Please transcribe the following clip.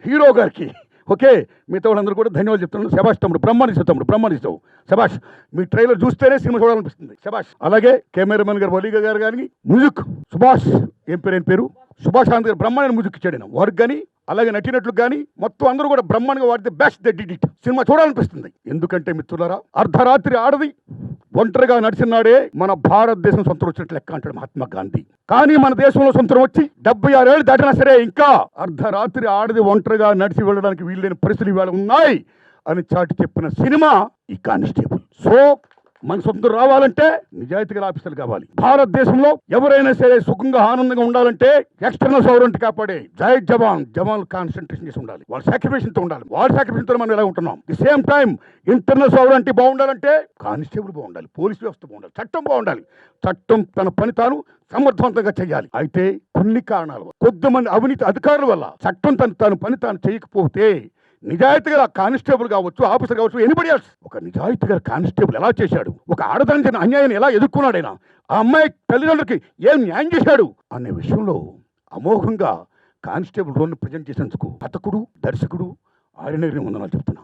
Hero గారికి, okay, మిగతా వాళ్ళందరూ కూడా ధన్యవాదాలు చెప్తున్నాను. శభాష్ తమ్ముడు, బ్రహ్మానిస్తావు తమ్ముడు, బ్రహ్మానిస్తావు, శభాష్. మీ ట్రైలర్ చూస్తేనే సినిమా చూడాలనిపిస్తుంది, శభాష్. అలాగే కెమెరామెన్ గారు వలీగా గారు కానీ, మ్యూజిక్ సుభాష్, ఏం పేరు సుభాష్ ఆనంద్ గారు బ్రహ్మాండ మ్యూజిక్ ఇచ్చాడు ఆయన వారికి కానీ, అలాగే నటినట్లు కానీ మొత్తం అందరూ కూడా బ్రహ్మాండంగా వాడితే best the did it. Cinema చూడాలనిపిస్తుంది. ఎందుకంటే మిత్రులారా, అర్ధరాత్రి ఆడది ఒంటరిగా నడిచినాడే మన భారతదేశం సొంతం వచ్చినట్లు లెక్క అంటాడు మహాత్మా గాంధీ. కానీ మన దేశంలో సొంతం వచ్చి 76 ఏళ్ళు దాటినా సరే ఇంకా అర్ధరాత్రి ఆడది ఒంటరిగా నడిచి వెళ్ళడానికి వీళ్ళైన పరిస్థితులు ఇవాళ ఉన్నాయి అని చాటి చెప్పిన సినిమా ఈ కానిస్టేబుల్. సో మన సొంతం రావాలంటే నిజాయితీగా ఆఫీసర్లు కావాలి. భారతదేశంలో ఎవరైనా సరే సుఖంగా ఆనందంగా ఉండాలంటే ఎక్స్టర్నల్ సౌరంటి కాపాడే జై జవాన్ కాన్సన్ట్రేషన్ చేసి ఉండాలి. వాళ్ళ సాక్రిఫికేషన్తో ఉండాలి. వాళ్ళ సాక్రిఫికేషన్తో మనం ఎలా ఉంటున్నాం. ది సేమ్ టైం ఇంటర్నల్ సౌరంటి బాగుండాలంటే కానిస్టేబుల్ బాగుండాలి, పోలీస్ వ్యవస్థ బాగుండాలి, చట్టం బాగుండాలి. చట్టం తన పని తాను సమర్థవంతంగా చేయాలి. అయితే కొన్ని కారణాల వల్ల, కొద్దిమంది అవినీతి అధికారుల వల్ల చట్టం తన పని తాను చేయకపోతే నిజాయితీగా కానిస్టేబుల్ కావచ్చు, ఆఫీసర్ కావచ్చు, ఎనిబడి ఎల్స్ ఒక నిజాయితీగా కానిస్టేబుల్ ఎలా చేశాడు, ఒక ఆడదాని అన్యాయాన్ని ఎలా ఎదుర్కొన్నాడైనా, ఆ అమ్మాయి తల్లిదండ్రులకి ఏం న్యాయం చేశాడు అనే విషయంలో అమోఘంగా కానిస్టేబుల్ రోల్ని ప్రజెంట్ చేసేందుకు కథకుడు, దర్శకుడు ఆయనని వందనాలు చెప్తున్నాం.